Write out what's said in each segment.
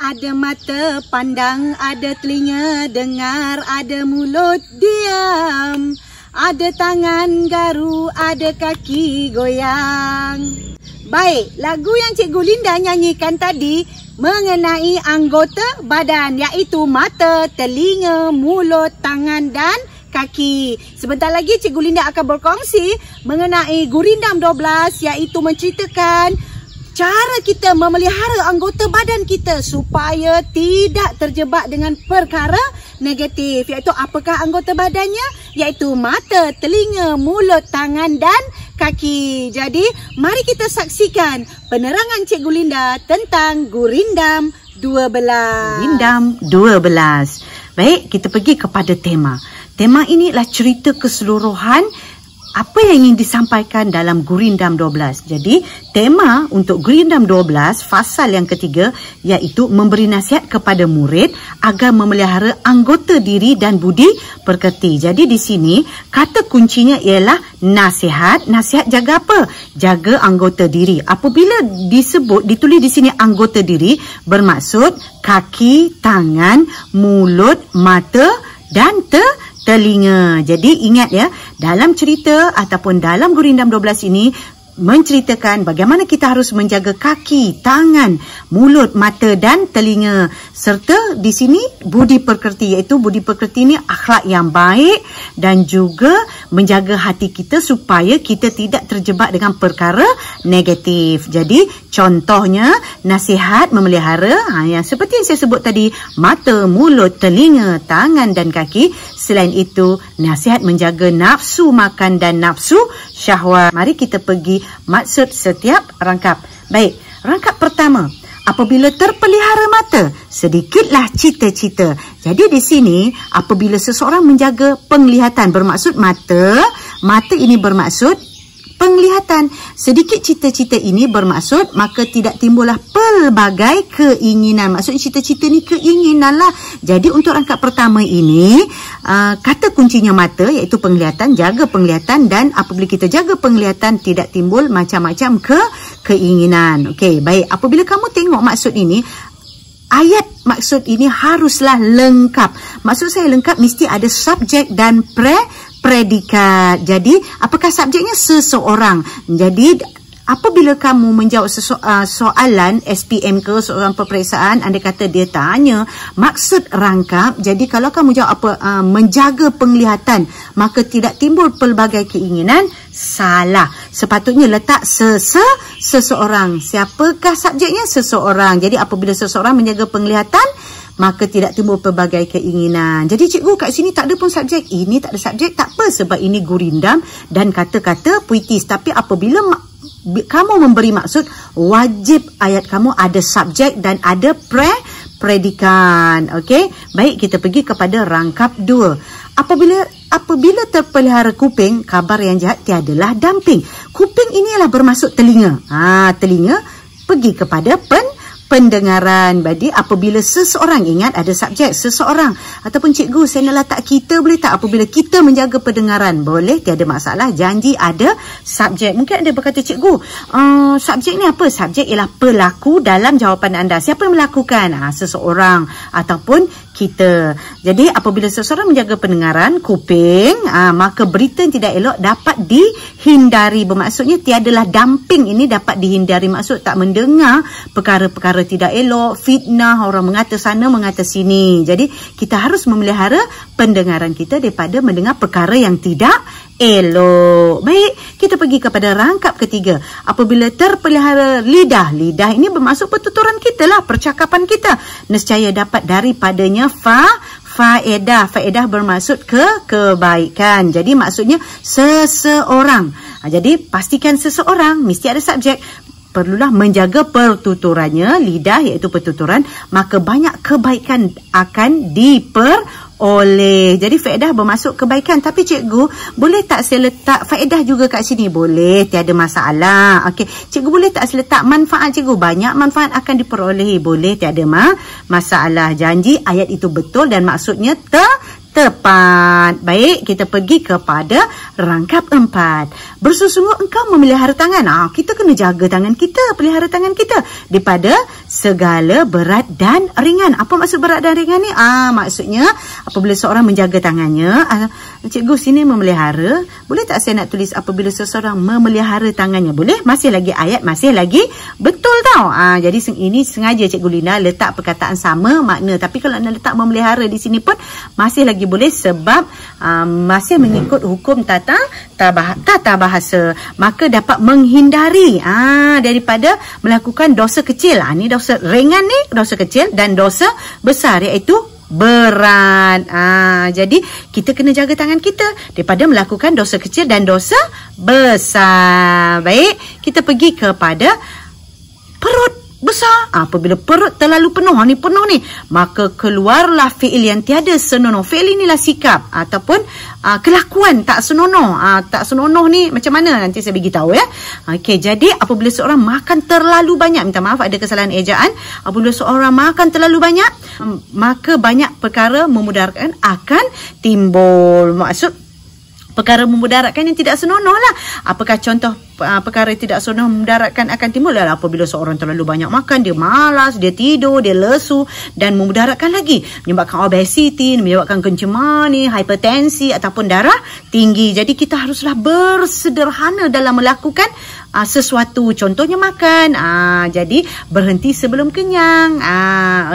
Ada mata pandang, ada telinga dengar, ada mulut diam, ada tangan garu, ada kaki goyang. Baik, lagu yang Cikgu Linda nyanyikan tadi mengenai anggota badan, iaitu mata, telinga, mulut, tangan dan kaki. Sebentar lagi Cikgu Linda akan berkongsi mengenai Gurindam 12, iaitu menceritakan cara kita memelihara anggota badan kita supaya tidak terjebak dengan perkara negatif. Iaitu apakah anggota badannya? Iaitu mata, telinga, mulut, tangan dan kaki. Jadi mari kita saksikan penerangan Cikgu Linda tentang Gurindam 12. Gurindam 12. Baik, kita pergi kepada tema. Tema ini adalah cerita keseluruhan apa yang ingin disampaikan dalam Gurindam 12. Jadi, tema untuk Gurindam 12, fasal yang ketiga, iaitu memberi nasihat kepada murid agar memelihara anggota diri dan budi pekerti. Jadi, di sini, kata kuncinya ialah nasihat. Nasihat jaga apa? Jaga anggota diri. Apabila ditulis di sini anggota diri, bermaksud kaki, tangan, mulut, mata dan telinga. Jadi ingat ya, dalam cerita ataupun dalam Gurindam 12 ini menceritakan bagaimana kita harus menjaga kaki, tangan, mulut, mata dan telinga. Serta di sini budi pekerti, iaitu budi pekerti ini akhlak yang baik dan juga menjaga hati kita supaya kita tidak terjebak dengan perkara negatif. Jadi contohnya nasihat memelihara yang seperti yang saya sebut tadi, mata, mulut, telinga, tangan dan kaki. Selain itu nasihat menjaga nafsu makan dan nafsu syahwat. Mari kita pergi maksud setiap rangkap. Baik, rangkap pertama. Apabila terpelihara mata, sedikitlah cita-cita. Jadi di sini, apabila seseorang menjaga penglihatan, bermaksud mata ini bermaksud penglihatan. Sedikit cita-cita ini bermaksud maka tidak timbullah pelbagai keinginan. Maksud cita-cita ni keinginan lah. Jadi untuk rangkap pertama ini, kata kuncinya mata, iaitu penglihatan, jaga penglihatan, dan apabila kita jaga penglihatan tidak timbul macam-macam keinginan. Okey, baik. Apabila kamu tengok maksud ini, ayat maksud ini haruslah lengkap. Maksud saya lengkap mesti ada subjek dan predikat. Jadi, apakah subjeknya? Seseorang. Jadi, apabila kamu menjawab soalan SPM ke soalan peperiksaan, anda kata dia tanya maksud rangkap. Jadi, kalau kamu jawab menjaga penglihatan, maka tidak timbul pelbagai keinginan. Salah. Sepatutnya letak seseorang. Siapakah subjeknya? Seseorang. Jadi, apabila seseorang menjaga penglihatan, maka tidak timbul pelbagai keinginan. Jadi cikgu kat sini tak ada pun subjek. Ini tak ada subjek, tak apa, sebab ini Gurindam dan kata-kata puitis. Tapi apabila kamu memberi maksud, wajib ayat kamu ada subjek dan ada predikat. Okey, baik, kita pergi kepada rangkap 2. Apabila terpelihara kuping, kabar yang jahat tiadalah damping. Kuping ini adalah bermaksud telinga. Telinga pergi kepada pendengaran. Jadi apabila seseorang, ingat ada subjek seseorang, ataupun cikgu saya nak letak kita, boleh tak? Apabila kita menjaga pendengaran, boleh, tiada masalah. Janji ada subjek. Mungkin anda berkata, cikgu subjek ni apa? Subjek ialah pelaku dalam jawapan anda. Siapa yang melakukan? Seseorang ataupun kita. Jadi apabila seseorang menjaga pendengaran, kuping, maka berita yang tidak elok dapat dihindari. Bermaksudnya tiadalah damping ini dapat dihindari. Maksud tak mendengar perkara-perkara tidak elok, fitnah, orang mengata sana, mengata sini. Jadi kita harus memelihara pendengaran kita daripada mendengar perkara yang tidak elok. Baik, kita pergi kepada rangkap ketiga. Apabila terpelihara lidah, lidah ini bermaksud pertuturan kita lah, percakapan kita. Nescaya dapat daripadanya faedah. Faedah bermaksud kebaikan. Jadi maksudnya seseorang. Jadi pastikan seseorang, mesti ada subjek. Perlulah menjaga pertuturannya, lidah iaitu pertuturan, maka banyak kebaikan akan diperoleh. Jadi faedah bermaksud kebaikan. Tapi cikgu, boleh tak saya letak faedah juga kat sini? Boleh, tiada masalah. Okey, cikgu boleh tak saya letak manfaat? Cikgu, banyak manfaat akan diperolehi. Boleh, tiada masalah. Janji ayat itu betul dan maksudnya Tepat. Baik, kita pergi kepada rangkap 4. Bersungguh engkau memelihara tangan. Kita kena jaga tangan kita, pelihara tangan kita daripada segala berat dan ringan. Apa maksud berat dan ringan ni? Maksudnya apabila seorang menjaga tangannya, cikgu sini memelihara. Boleh tak saya nak tulis apabila seseorang memelihara tangannya? Boleh? Masih lagi ayat, masih lagi betul tau. Jadi ini sengaja Cikgu Lina letak perkataan sama makna. Tapi kalau anda letak memelihara di sini pun masih lagi boleh sebab masih mengikut hukum tata bahasa, maka dapat menghindari daripada melakukan dosa kecil. Ni dosa ringan ni, dosa kecil, dan dosa besar iaitu berat. Jadi kita kena jaga tangan kita daripada melakukan dosa kecil dan dosa besar. Baik, kita pergi kepada perut besar. Apabila perut terlalu penuh, maka keluarlah fi'il yang tiada senonoh. Fi'il inilah sikap ataupun kelakuan tak senonoh. Tak senonoh ni macam mana? Nanti saya beritahu ya. Okey, jadi apabila seorang makan terlalu banyak, minta maaf ada kesalahan ejaan. Apabila seorang makan terlalu banyak, maka banyak perkara memudaratkan akan timbul. Maksud perkara memudaratkan yang tidak senonoh lah. Apakah contoh perkara tidak senonoh memudaratkan akan timbul? Apabila seorang terlalu banyak makan, dia malas, dia tidur, dia lesu, dan memudaratkan lagi, menyebabkan obesiti, menyebabkan kencemani, hipertensi ataupun darah tinggi. Jadi kita haruslah bersederhana dalam melakukan sesuatu. Contohnya makan. Jadi berhenti sebelum kenyang.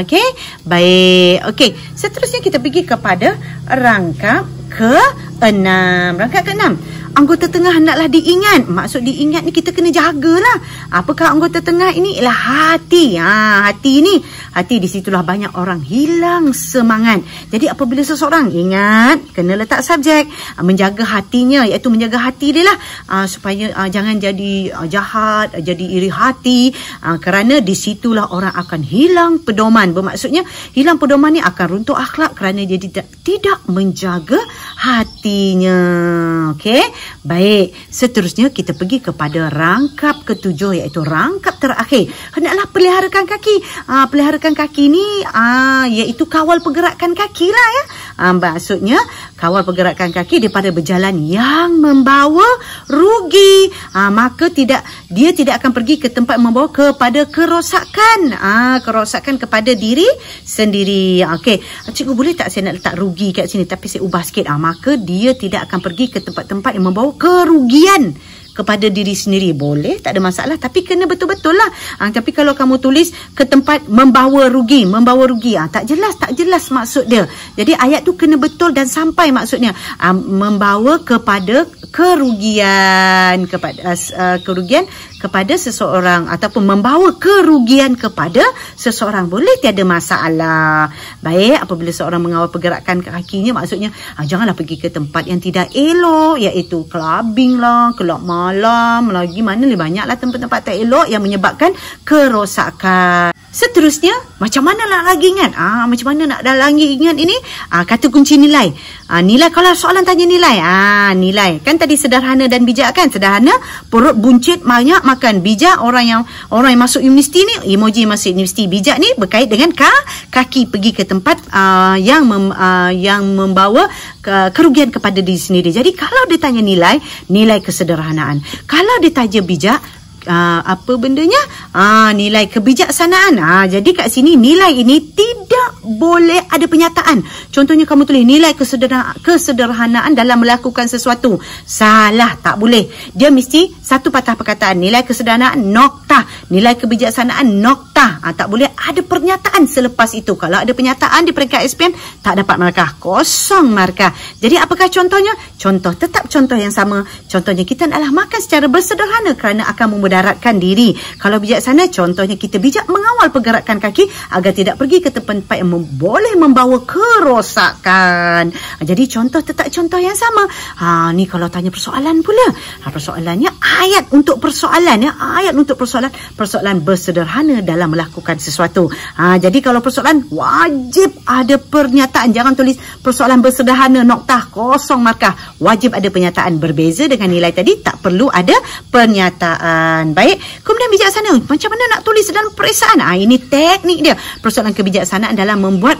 Okey, baik. Okey, seterusnya kita pergi kepada rangkap ke-6. Rangkap ke-6. Anggota tengah hendaklah diingat. Maksud diingat ni kita kena jagalah. Apakah anggota tengah ini? Ialah hati. Hati ni. Hati di situlah banyak orang hilang semangat. Jadi apabila seseorang ingat, kena letak subjek. Menjaga hatinya, iaitu menjaga hati dia lah. Supaya jangan jadi jahat, jadi iri hati. Kerana di situlah orang akan hilang pedoman. Bermaksudnya hilang pedoman ni akan runtuh akhlak kerana dia tidak menjaga hatinya. Okey. Baik, seterusnya kita pergi kepada rangkap ke-7 iaitu rangkap terakhir. Hendaklah peliharakan kaki. Peliharakan kaki ni iaitu kawal pergerakan kaki lah ya. Maksudnya kawal pergerakan kaki daripada berjalan yang membawa rugi. Maka dia tidak akan pergi ke tempat membawa kepada kerosakan. Kerosakan kepada diri sendiri. Okey, cikgu boleh tak saya nak letak rugi kat sini tapi saya ubah sikit. Maka dia tidak akan pergi ke tempat-tempat yang membawa kerugian kepada diri sendiri. Boleh, tak ada masalah, tapi kena betul-betul lah. Tapi kalau kamu tulis ke tempat membawa rugi, tak jelas maksud dia. Jadi ayat tu kena betul dan sampai maksudnya. Membawa kepada kerugian kepada seseorang ataupun membawa kerugian kepada seseorang, boleh, tiada masalah. Baik, apabila seorang mengawal pergerakan kakinya, maksudnya janganlah pergi ke tempat yang tidak elok, iaitu clubbing lah, kelab malam lagi, mana ni banyaklah tempat-tempat tak elok yang menyebabkan kerosakan. Seterusnya, macam mana nak lagi ingat? Macam mana nak lagi ingat ini? Kata kunci nilai. Nilai, kalau soalan tanya nilai. Nilai. Kan tadi sederhana dan bijak kan? Sederhana, perut buncit, banyak makan. Bijak, orang yang masuk universiti ni, emoji masuk universiti. Bijak ni berkait dengan kaki, pergi ke tempat yang membawa kerugian kepada diri sendiri. Jadi kalau dia tanya nilai kesederhanaan. Kalau dia tanya bijak, apa bendanya? Nilai kebijaksanaan. Jadi kat sini nilai ini tidak boleh ada penyataan. Contohnya kamu tulis nilai kesederhanaan dalam melakukan sesuatu. Salah, tak boleh. Dia mesti satu patah perkataan. Nilai kesederhanaan noktah, nilai kebijaksanaan noktah. Tak boleh ada pernyataan selepas itu. Kalau ada pernyataan di peringkat SPM, tak dapat markah, kosong markah. Jadi apakah contohnya? Tetap contoh yang sama. Contohnya kita adalah makan secara bersederhana kerana akan memudaratkan diri. Kalau bijaksana, contohnya kita bijak mengawal pergerakan kaki agar tidak pergi ke tempat yang boleh membawa kerosakan. Jadi tetap contoh yang sama. Ni kalau tanya persoalan pula. Persoalannya ayat untuk persoalan ya. Ayat untuk persoalan bersederhana dalam melakukan sesuatu. Jadi kalau persoalan wajib ada pernyataan. Jangan tulis persoalan bersederhana noktah, kosong markah. Wajib ada pernyataan. Berbeza dengan nilai tadi, tak perlu ada pernyataan. Baik, kemudian bijaksana. Macam mana nak tulis dalam periksaan? Ini teknik dia. Persoalan kebijaksanaan dalam membuat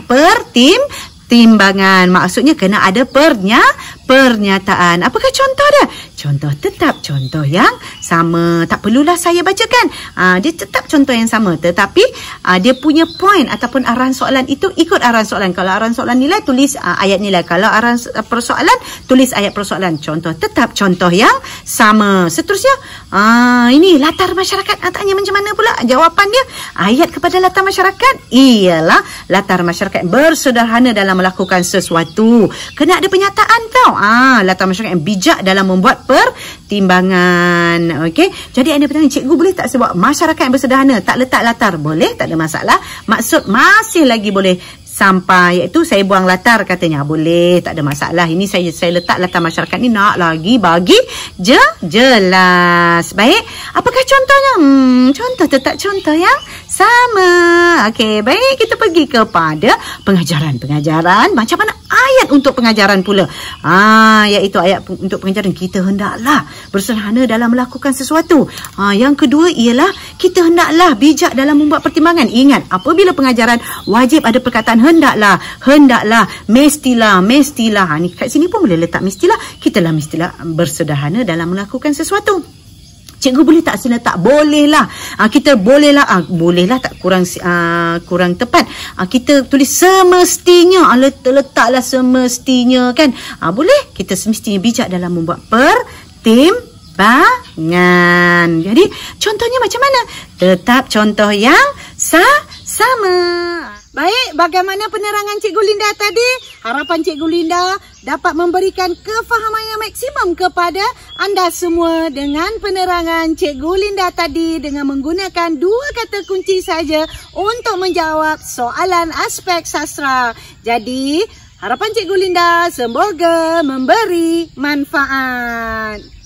timbangan. Maksudnya kena ada pernyataan. Apakah contoh dia? Contoh tetap, contoh yang sama. Tak perlulah saya bacakan. Dia tetap contoh yang sama. Tetapi dia punya point ataupun arahan soalan itu ikut arahan soalan. Kalau arahan soalan nilai, tulis ayat nilai. Kalau arahan persoalan, tulis ayat persoalan. Contoh tetap, contoh yang sama. Seterusnya, ini latar masyarakat. Tanya macam mana pula jawapan dia? Ayat kepada latar masyarakat ialah latar masyarakat bersederhana dalam melakukan sesuatu. Kena ada penyataan tau. Latar masyarakat yang bijak dalam membuat pertimbangan. Okey. Jadi anda bertanya, cikgu boleh tak sebab masyarakat yang bersederhana tak letak latar? Boleh, tak ada masalah. Maksud masih lagi boleh sampai, iaitu saya buang latar katanya. Boleh, tak ada masalah. Ini saya letak latar masyarakat ni nak lagi bagi jelas. Baik, apakah contohnya? Contoh tetap contoh yang sama. Okey, baik, kita pergi kepada pengajaran. Macam mana ayat untuk pengajaran pula? Iaitu ayat untuk pengajaran, kita hendaklah bersederhana dalam melakukan sesuatu. Yang kedua ialah kita hendaklah bijak dalam membuat pertimbangan. Ingat, apabila pengajaran wajib ada perkataan hendaklah, mestilah. Ni kat sini pun boleh letak mestilah. Kitalah mestilah bersederhana dalam melakukan sesuatu. Cikgu boleh tak sila? Tak boleh lah. Kita boleh lah. Boleh lah tak kurang tepat. Kita tulis semestinya. Letaklah semestinya kan. Boleh. Kita semestinya bijak dalam membuat pertimbangan. Jadi contohnya macam mana? Tetap contoh yang sama. Baik, bagaimana penerangan Cikgu Linda tadi? Harapan Cikgu Linda dapat memberikan kefahaman yang maksimum kepada anda semua dengan penerangan Cikgu Linda tadi dengan menggunakan 2 kata kunci saja untuk menjawab soalan aspek sastra. Jadi, harapan Cikgu Linda semoga memberi manfaat.